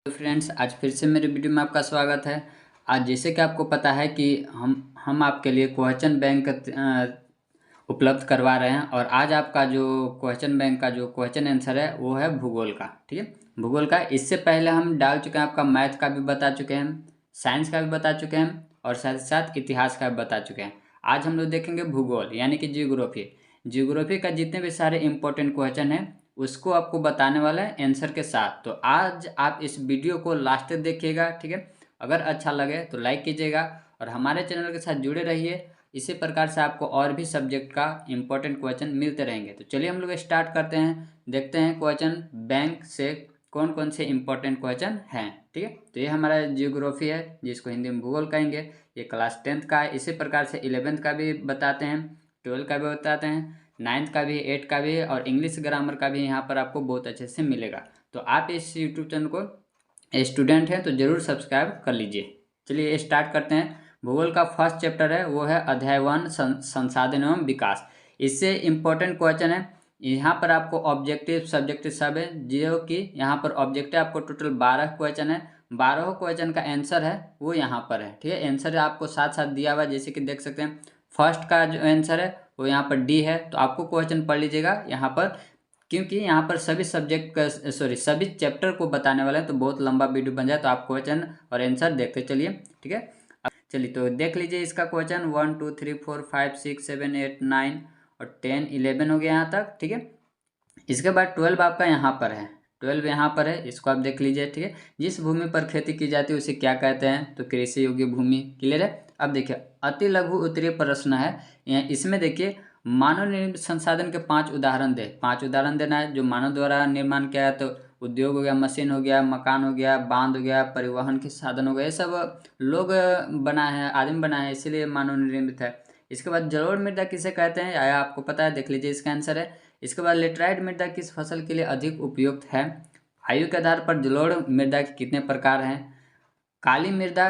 Friends, आज फिर से मेरे वीडियो में आपका स्वागत है। आज जैसे कि आपको पता है कि हम आपके लिए क्वेश्चन बैंक उपलब्ध करवा रहे हैं और आज आपका जो क्वेश्चन बैंक का जो क्वेश्चन आंसर है वो है भूगोल का। ठीक है, भूगोल का। इससे पहले हम डाल चुके हैं, आपका मैथ का भी बता चुके हैं, साइंस का भी बता चुके हैं और साथ ही साथ इतिहास का भी बता चुके हैं। आज हम लोग देखेंगे भूगोल यानी कि जियोग्राफी। जियोग्राफी का जितने भी सारे इंपॉर्टेंट क्वेश्चन हैं उसको आपको बताने वाला है आंसर के साथ। तो आज आप इस वीडियो को लास्ट तक देखिएगा। ठीक है, अगर अच्छा लगे तो लाइक कीजिएगा और हमारे चैनल के साथ जुड़े रहिए। इसी प्रकार से आपको और भी सब्जेक्ट का इम्पोर्टेंट क्वेश्चन मिलते रहेंगे। तो चलिए हम लोग स्टार्ट करते हैं, देखते हैं क्वेश्चन बैंक से कौन कौन से इम्पोर्टेंट क्वेश्चन हैं। ठीक है, तो ये हमारा जियोग्राफी है जिसको हिंदी में भूगोल कहेंगे। ये क्लास 10th का है। इसी प्रकार से 11th का भी बताते हैं, 12th का भी बताते हैं, 9th का भी, 8th का भी और इंग्लिश ग्रामर का भी यहाँ पर आपको बहुत अच्छे से मिलेगा। तो आप इस यूट्यूब चैनल को स्टूडेंट हैं तो ज़रूर सब्सक्राइब कर लीजिए। चलिए स्टार्ट करते हैं। भूगोल का फर्स्ट चैप्टर है वो है अध्याय 1 संसाधन एवं विकास। इससे इम्पोर्टेंट क्वेश्चन है। यहाँ पर आपको ऑब्जेक्टिव सब्जेक्टिव सब है, जो कि यहाँ पर ऑब्जेक्टिव आपको टोटल 12 क्वेश्चन है। 12 क्वेश्चन का आंसर है वो यहाँ पर है। ठीक है, आंसर आपको साथ साथ दिया हुआ है, जैसे कि देख सकते हैं। फर्स्ट का जो आंसर है वो यहाँ पर डी है। तो आपको क्वेश्चन पढ़ लीजिएगा यहाँ पर, क्योंकि यहाँ पर सभी सब्जेक्ट का सभी चैप्टर को बताने वाले हैं तो बहुत लंबा वीडियो बन जाए। तो आप क्वेश्चन और आंसर देखते चलिए। ठीक है, चलिए तो देख लीजिए इसका क्वेश्चन 1 2 3 4 5 6 7 8 9 और 10 11 हो गया यहाँ तक। ठीक है, इसके बाद 12 आपका यहाँ पर है, 12 यहाँ पर है, इसको आप देख लीजिए। ठीक है, जिस भूमि पर खेती की जाती है उसे क्या कहते हैं? तो कृषि योग्य भूमि। क्लियर है। अब देखिए अति लघु उत्तरीय प्रश्न है, इसमें देखिए मानव निर्मित संसाधन के 5 उदाहरण दे। 5 उदाहरण देना है जो मानव द्वारा निर्माण किया है। तो उद्योग हो गया, मशीन हो गया, मकान हो गया, बांध हो गया, परिवहन के साधन हो गए, ये सब लोग बनाए हैं, आदमी बनाए हैं, इसीलिए मानव निर्मित है। इसके बाद जलोढ़ मृदा किसे कहते हैं आया आपको पता है, देख लीजिए इसका आंसर है। इसके बाद लेटराइट मृदा किस फसल के लिए अधिक उपयुक्त है? आयु के आधार पर जलोढ़ मृदा के कितने प्रकार हैं? काली मृदा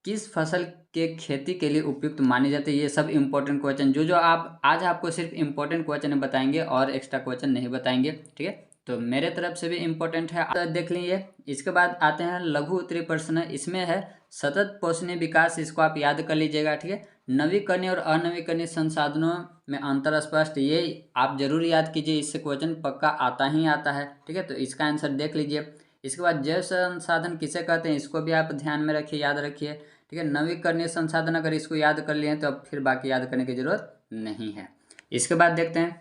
किस फसल के खेती के लिए उपयुक्त मानी जाती है? ये सब इंपॉर्टेंट क्वेश्चन जो आप आज आपको सिर्फ इंपॉर्टेंट क्वेश्चन बताएंगे और एक्स्ट्रा क्वेश्चन नहीं बताएंगे। ठीक है, तो मेरे तरफ से भी इम्पोर्टेंट है, आप देख लीजिए। इसके बाद आते हैं लघु उत्तरीय प्रश्न। इसमें है सतत पोषणीय विकास, इसको आप याद कर लीजिएगा। ठीक है, नवीकरणीय और अनवीकरणीय संसाधनों में अंतर स्पष्ट, ये आप जरूर याद कीजिए, इससे क्वेश्चन पक्का आता ही आता है। ठीक है, तो इसका आंसर देख लीजिए। इसके बाद जैव संसाधन किसे कहते हैं, इसको भी आप ध्यान में रखिए, याद रखिए। ठीक है, नवीकरणीय संसाधन अगर इसको याद कर लिए तो अब फिर बाकी याद करने की जरूरत नहीं है। इसके बाद देखते हैं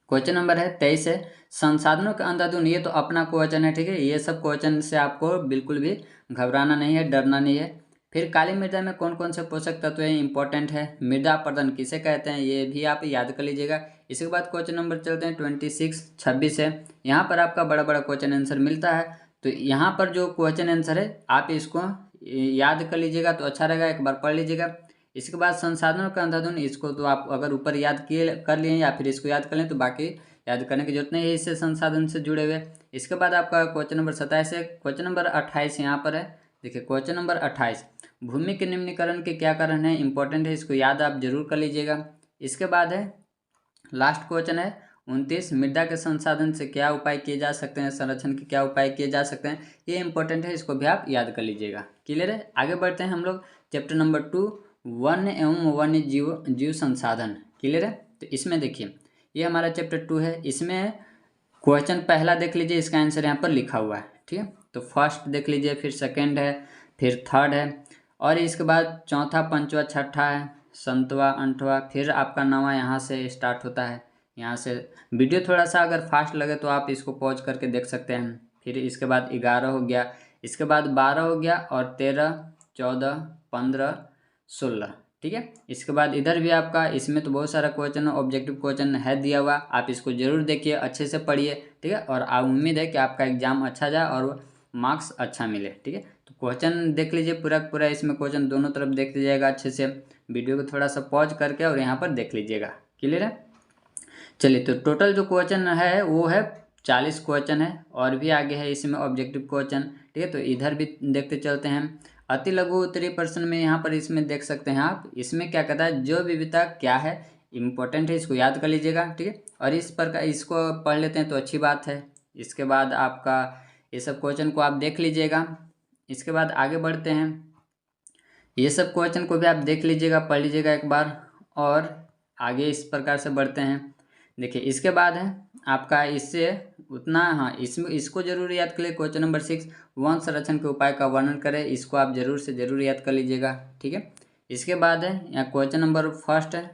क्वेश्चन नंबर है 23 है संसाधनों के अंधाधुन। ये तो अपना क्वेश्चन है। ठीक है, ये सब क्वेश्चन से आपको बिल्कुल भी घबराना नहीं है, डरना नहीं है। फिर काली मृदा में कौन कौन से पोषक तत्व है, इंपॉर्टेंट है। मृदा अपरदन किसे कहते हैं, ये भी आप याद कर लीजिएगा। इसके बाद क्वेश्चन नंबर चलते हैं 26 है। यहाँ पर आपका बड़ा बड़ा क्वेश्चन आंसर मिलता है। तो यहाँ पर जो क्वेश्चन आंसर है आप इसको याद कर लीजिएगा तो अच्छा रहेगा, एक बार पढ़ लीजिएगा। इसके बाद संसाधनों का अंधाधुन, इसको तो आप अगर ऊपर याद किए कर लिए या फिर इसको याद कर लें तो बाकी याद करने की जरूरत नहीं है, इससे संसाधन से जुड़े हुए। इसके बाद आपका क्वेश्चन नंबर 27 है। क्वेश्चन नंबर 28 यहाँ पर है। देखिए क्वेश्चन नंबर 28, भूमि के निम्नीकरण के क्या कारण है, इंपॉर्टेंट है, इसको याद आप जरूर कर लीजिएगा। इसके बाद है लास्ट क्वेश्चन है 29, मृदा के संसाधन से क्या उपाय किए जा सकते हैं, संरक्षण के क्या उपाय किए जा सकते हैं, ये इंपॉर्टेंट है, इसको भी आप याद कर लीजिएगा। क्लियर है। आगे बढ़ते हैं हम लोग चैप्टर नंबर 2 वन्य एवं वन्य जीव संसाधन। क्लियर है। तो इसमें देखिए ये हमारा चैप्टर 2 है। इसमें क्वेश्चन पहला देख लीजिए, इसका आंसर यहाँ पर लिखा हुआ है। ठीक है, तो फर्स्ट देख लीजिए, फिर सेकेंड है, फिर थर्ड है और इसके बाद चौथा, पांचवा, छठा है, संतवा, अंठवा, फिर आपका नवा यहाँ से स्टार्ट होता है। यहाँ से वीडियो थोड़ा सा अगर फास्ट लगे तो आप इसको पॉज करके देख सकते हैं। फिर इसके बाद 11 हो गया, इसके बाद 12 हो गया और 13, 14, 15, 16। ठीक है, इसके बाद इधर भी आपका, इसमें तो बहुत सारा क्वेश्चन ऑब्जेक्टिव क्वेश्चन है दिया हुआ, आप इसको जरूर देखिए, अच्छे से पढ़िए। ठीक है, और उम्मीद है कि आपका एग्जाम अच्छा जाए और मार्क्स अच्छा मिले। ठीक है, तो क्वेश्चन देख लीजिए पूरा पूरा, इसमें क्वेश्चन दोनों तरफ देख लीजिएगा अच्छे से, वीडियो को थोड़ा सा पॉज करके और यहाँ पर देख लीजिएगा। क्लियर है। चलिए तो टोटल जो क्वेश्चन है वो है 40 क्वेश्चन है और भी आगे है इसमें ऑब्जेक्टिव क्वेश्चन। ठीक है, तो इधर भी देखते चलते हैं। अति लघु उत्तरीय प्रश्न में यहाँ पर इसमें देख सकते हैं आप, इसमें क्या कहता है, जैव विविधता क्या है, इंपॉर्टेंट है, इसको याद कर लीजिएगा। ठीक है, और इस पर इसको पढ़ लेते हैं तो अच्छी बात है। इसके बाद आपका ये सब क्वेश्चन को आप देख लीजिएगा। इसके बाद आगे बढ़ते हैं, ये सब क्वेश्चन को भी आप देख लीजिएगा, पढ़ लीजिएगा एक बार, और आगे इस प्रकार से बढ़ते हैं। देखिए इसके बाद है आपका इससे उतना, हाँ इसमें इसको जरूर याद कर लिए। क्वेश्चन नंबर 6, वन संरक्षण के उपाय का वर्णन करें। इसको आप जरूर से जरूर याद कर लीजिएगा, ठीक है। इसके बाद है यहाँ क्वेश्चन नंबर 1 है,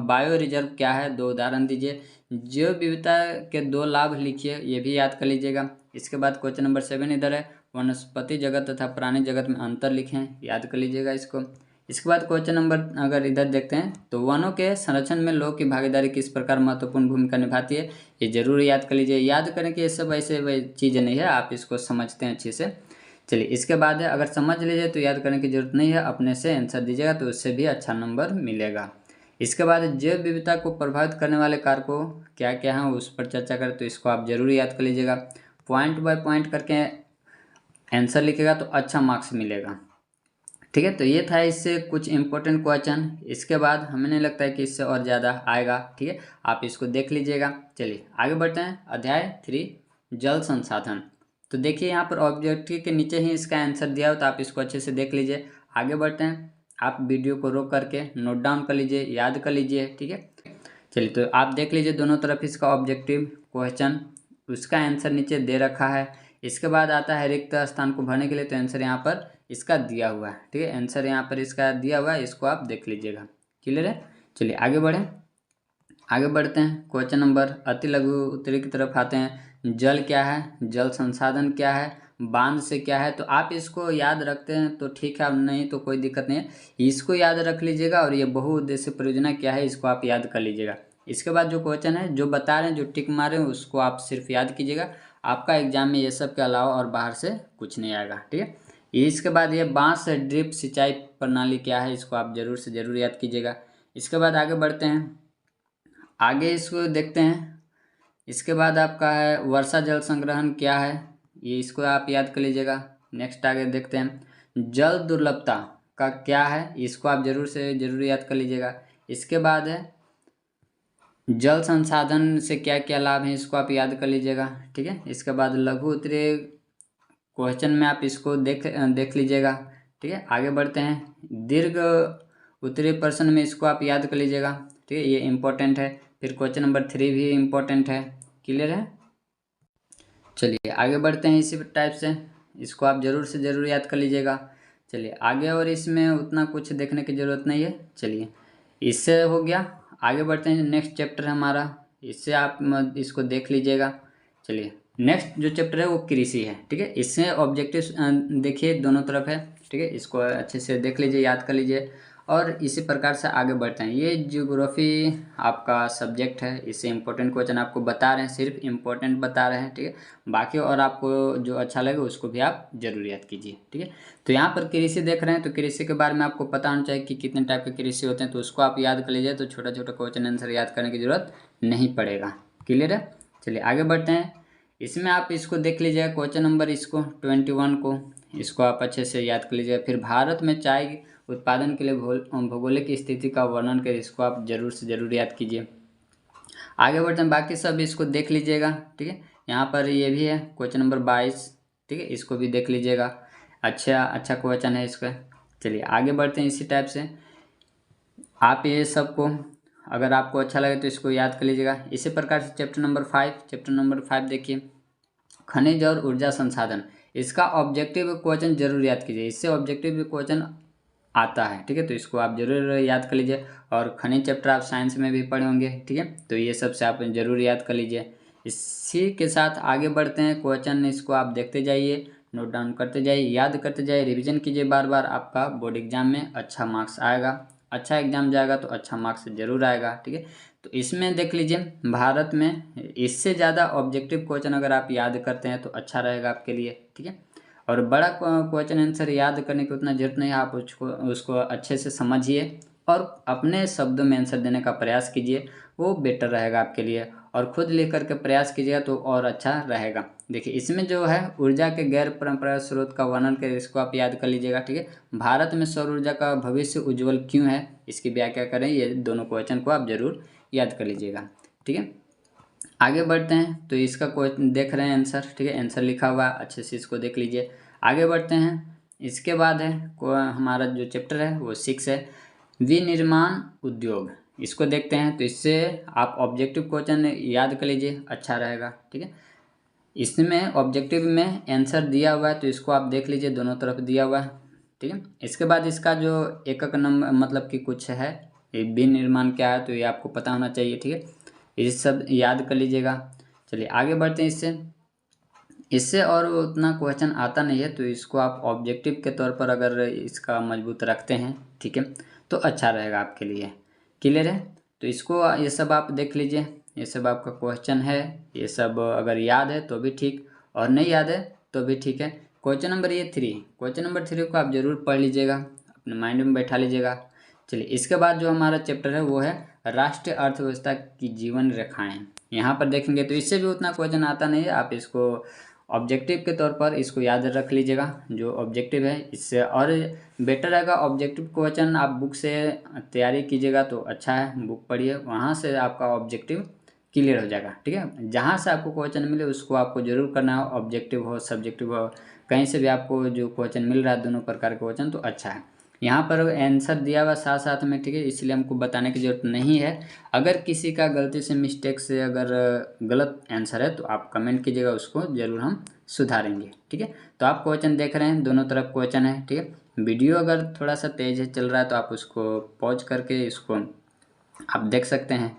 बायो रिजर्व क्या है, 2 उदाहरण दीजिए। जैव विविधता के 2 लाभ लिखिए, ये भी याद कर लीजिएगा। इसके बाद क्वेश्चन नंबर 7 इधर है, वनस्पति जगत तथा प्राणी जगत में अंतर लिखें, याद कर लीजिएगा इसको। इसके बाद क्वेश्चन नंबर अगर इधर देखते हैं तो वनों के संरक्षण में लोगों की भागीदारी किस प्रकार महत्वपूर्ण भूमिका निभाती है, ये जरूर याद कर लीजिए। याद करें कि ये सब ऐसे चीज़ें नहीं है, आप इसको समझते हैं अच्छे से। चलिए इसके बाद है, अगर समझ लीजिए तो याद करने की जरूरत नहीं है, अपने से आंसर दीजिएगा तो उससे भी अच्छा नंबर मिलेगा। इसके बाद जैव विविधता को प्रभावित करने वाले कारकों क्या क्या हैं उस पर चर्चा करें, तो इसको आप जरूर याद कर लीजिएगा। पॉइंट बाय पॉइंट करके आंसर लिखेगा तो अच्छा मार्क्स मिलेगा, ठीक है। तो ये था इससे कुछ इंपॉर्टेंट क्वेश्चन। इसके बाद हमें नहीं लगता है कि इससे और ज़्यादा आएगा, ठीक है, आप इसको देख लीजिएगा। चलिए आगे बढ़ते हैं, अध्याय 3 जल संसाधन। तो देखिए यहाँ पर ऑब्जेक्टिव के नीचे ही इसका आंसर दिया हो, तो आप इसको अच्छे से देख लीजिए। आगे बढ़ते हैं, आप वीडियो को रोक करके नोट डाउन कर लीजिए, याद कर लीजिए, ठीक है। चलिए तो आप देख लीजिए दोनों तरफ इसका ऑब्जेक्टिव क्वेश्चन, उसका आंसर नीचे दे रखा है। इसके बाद आता है रिक्त स्थान को भरने के लिए, तो आंसर यहाँ पर इसका दिया हुआ है, ठीक है। आंसर यहाँ पर इसका दिया हुआ है, इसको आप देख लीजिएगा, क्लियर है। चलिए आगे बढ़ें, आगे बढ़ते हैं। क्वेश्चन नंबर अति लघु उत्तरी की तरफ आते हैं। जल क्या है, जल संसाधन क्या है, बांध से क्या है, तो आप इसको याद रखते हैं तो ठीक है, नहीं तो कोई दिक्कत नहीं है, इसको याद रख लीजिएगा। और ये बहुउद्देश्य परियोजना क्या है, इसको आप याद कर लीजिएगा। इसके बाद जो क्वेश्चन है जो बता रहे हैं, जो टिक मारे हैं, उसको आप सिर्फ याद कीजिएगा। आपका एग्जाम में ये सब के अलावा और बाहर से कुछ नहीं आएगा, ठीक है। इसके बाद ये बांस ड्रिप सिंचाई प्रणाली क्या है, इसको आप जरूर से जरूर याद कीजिएगा। इसके बाद आगे बढ़ते हैं, आगे इसको देखते हैं। इसके बाद आपका है वर्षा जल संग्रहण क्या है, ये इसको आप याद कर लीजिएगा। नेक्स्ट आगे देखते हैं, जल दुर्लभता का क्या है, इसको आप जरूर से जरूर याद कर लीजिएगा। इसके बाद है जल संसाधन से क्या क्या लाभ है, इसको आप याद कर लीजिएगा, ठीक है। इसके बाद लघु उत्तरीय क्वेश्चन में आप इसको देख लीजिएगा, ठीक है। आगे बढ़ते हैं, दीर्घ उत्तरीय प्रश्न में इसको आप याद कर लीजिएगा, ठीक है, ये इम्पोर्टेंट है। फिर क्वेश्चन नंबर 3 भी इम्पोर्टेंट है, क्लियर है। चलिए आगे बढ़ते हैं इसी टाइप से, इसको आप जरूर से जरूर याद कर लीजिएगा। चलिए आगे, और इसमें उतना कुछ देखने की ज़रूरत नहीं है। चलिए इससे हो गया, आगे बढ़ते हैं। नेक्स्ट चैप्टर है हमारा, इससे आप इसको देख लीजिएगा। चलिए नेक्स्ट जो चैप्टर है वो कृषि है, ठीक है। इससे ऑब्जेक्टिव देखिए दोनों तरफ है, ठीक है, इसको अच्छे से देख लीजिए, याद कर लीजिए, और इसी प्रकार से आगे बढ़ते हैं। ये ज्योग्राफी आपका सब्जेक्ट है, इससे इम्पोर्टेंट क्वेश्चन आपको बता रहे हैं, सिर्फ इम्पोर्टेंट बता रहे हैं, ठीक है। बाकी और आपको जो अच्छा लगे उसको भी आप जरूर याद कीजिए, ठीक है। तो यहाँ पर कृषि देख रहे हैं, तो कृषि के बारे में आपको पता होना चाहिए कि कितने टाइप के कृषि होते हैं, तो उसको आप याद कर लीजिए, तो छोटा छोटा क्वेश्चन आंसर याद करने की जरूरत नहीं पड़ेगा, क्लियर है। चलिए आगे बढ़ते हैं, इसमें आप इसको देख लीजिएगा, क्वेश्चन नंबर इसको 21 को, इसको आप अच्छे से याद कर लीजिएगा। फिर भारत में चाय उत्पादन के लिए भौगोलिक स्थिति का वर्णन करें, इसको आप जरूर से जरूर याद कीजिए। आगे बढ़ते हैं, बाकी सब इसको देख लीजिएगा, ठीक है। यहाँ पर ये भी है क्वेश्चन नंबर 22, ठीक है, इसको भी देख लीजिएगा, अच्छा क्वेश्चन है इसका। चलिए आगे बढ़ते हैं, इसी टाइप से आप ये सबको, अगर आपको अच्छा लगे तो इसको याद कर लीजिएगा। इसी प्रकार से चैप्टर नंबर 5 देखिए, खनिज और ऊर्जा संसाधन, इसका ऑब्जेक्टिव क्वेश्चन जरूर याद कीजिए, इससे ऑब्जेक्टिव क्वेश्चन आता है, ठीक है, तो इसको आप जरूर याद कर लीजिए। और खनिज चैप्टर आप साइंस में भी पढ़े होंगे, ठीक है, तो ये सब से आप जरूर याद कर लीजिए। इसी के साथ आगे बढ़ते हैं, क्वेश्चन इसको आप देखते जाइए, नोट डाउन करते जाइए, याद करते जाइए, रिवीजन कीजिए बार बार, आपका बोर्ड एग्जाम में अच्छा मार्क्स आएगा, अच्छा एग्जाम जाएगा तो अच्छा मार्क्स जरूर आएगा, ठीक है। तो इसमें देख लीजिए, भारत में इससे ज़्यादा ऑब्जेक्टिव क्वेश्चन अगर आप याद करते हैं तो अच्छा रहेगा आपके लिए, ठीक है। और बड़ा क्वेश्चन आंसर याद करने की उतना जरूरत नहीं है, आप उसको अच्छे से समझिए और अपने शब्दों में आंसर देने का प्रयास कीजिए, वो बेटर रहेगा आपके लिए। और खुद लिख करके प्रयास कीजिएगा तो और अच्छा रहेगा। देखिए इसमें जो है ऊर्जा के गैर परंपरागत स्रोत का वर्णन करें, इसको आप याद कर लीजिएगा, ठीक है। भारत में सौर ऊर्जा का भविष्य उज्ज्वल क्यों है, इसकी व्याख्या करें, ये दोनों क्वेश्चन को आप जरूर याद कर लीजिएगा, ठीक है। आगे बढ़ते हैं। तो इसका क्वेश्चन देख रहे हैं आंसर, ठीक है, आंसर लिखा हुआ है, अच्छे से इसको देख लीजिए। आगे बढ़ते हैं। इसके बाद है हमारा जो चैप्टर है वो 6 है, विनिर्माण उद्योग। इसको देखते हैं। तो इससे आप ऑब्जेक्टिव क्वेश्चन याद कर लीजिए, अच्छा रहेगा, ठीक है। इसमें ऑब्जेक्टिव में आंसर दिया हुआ है, तो इसको आप देख लीजिए, दोनों तरफ दिया हुआ है, ठीक है। इसके बाद इसका जो एकक नंबर मतलब कि कुछ है, ये विनिर्माण क्या है तो ये आपको पता होना चाहिए, ठीक है। ये सब याद कर लीजिएगा। चलिए आगे बढ़ते हैं। इससे और उतना क्वेश्चन आता नहीं है, तो इसको आप ऑब्जेक्टिव के तौर पर अगर इसका मजबूत रखते हैं, ठीक है, तो अच्छा रहेगा आपके लिए। क्लियर है। तो इसको ये सब आप देख लीजिए, ये सब आपका क्वेश्चन है। ये सब अगर याद है तो भी ठीक, और नहीं याद है तो भी ठीक है। क्वेश्चन नंबर 3, क्वेश्चन नंबर 3 को आप जरूर पढ़ लीजिएगा, अपने माइंड में बैठा लीजिएगा। चलिए इसके बाद जो हमारा चैप्टर है वो है राष्ट्रीय अर्थव्यवस्था की जीवन रेखाएं। यहाँ पर देखेंगे तो इससे भी उतना क्वेश्चन आता नहीं है, आप इसको ऑब्जेक्टिव के तौर पर इसको याद रख लीजिएगा, जो ऑब्जेक्टिव है। इससे और बेटर रहेगा ऑब्जेक्टिव क्वेश्चन आप बुक से तैयारी कीजिएगा तो अच्छा है, बुक पढ़िए, वहाँ से आपका ऑब्जेक्टिव क्लियर हो जाएगा, ठीक है। जहाँ से आपको क्वेश्चन मिले उसको आपको जरूर करना है, ऑब्जेक्टिव हो सब्जेक्टिव हो, कहीं से भी आपको जो क्वेश्चन मिल रहा है दोनों प्रकार के क्वेश्चन तो अच्छा है। यहाँ पर आंसर दिया हुआ साथ साथ में, ठीक है, इसलिए हमको बताने की ज़रूरत नहीं है। अगर किसी का गलती से मिस्टेक से अगर गलत आंसर है तो आप कमेंट कीजिएगा, उसको ज़रूर हम सुधारेंगे, ठीक है। तो आप क्वेश्चन देख रहे हैं, दोनों तरफ क्वेश्चन है, ठीक है। वीडियो अगर थोड़ा सा तेज है चल रहा है तो आप उसको पॉज करके इसको आप देख सकते हैं।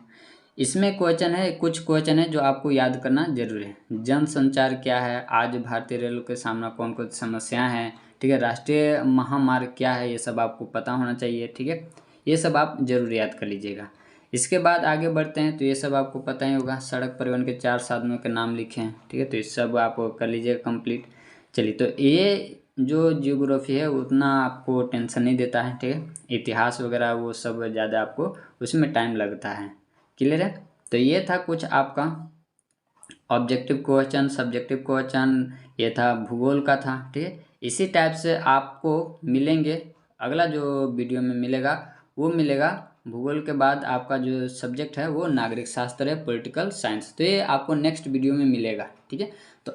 इसमें क्वेश्चन है, कुछ क्वेश्चन है जो आपको याद करना जरूरी है। जनसंचार क्या है, आज भारतीय रेल के सामना कौन कौन सी समस्याएं हैं, ठीक है। राष्ट्रीय महामार्ग क्या है, ये सब आपको पता होना चाहिए, ठीक है। ये सब आप जरूर याद कर लीजिएगा। इसके बाद आगे बढ़ते हैं। तो ये सब आपको पता ही होगा, सड़क परिवहन के 4 साधनों के नाम लिखे हैं, ठीक है। तो ये सब आप कर लीजिएगा कंप्लीट। चलिए, तो ये जो जियोग्राफी है उतना आपको टेंशन नहीं देता है, ठीक है। इतिहास वगैरह वो सब ज़्यादा आपको उसमें टाइम लगता है। क्लियर है। तो ये था कुछ आपका ऑब्जेक्टिव क्वेश्चन, सब्जेक्टिव क्वेश्चन, ये था भूगोल का था, ठीक है। इसी टाइप से आपको मिलेंगे, अगला जो वीडियो में मिलेगा वो मिलेगा भूगोल के बाद आपका जो सब्जेक्ट है वो नागरिक शास्त्र है, पॉलिटिकल साइंस। तो ये आपको नेक्स्ट वीडियो में मिलेगा, ठीक है। तो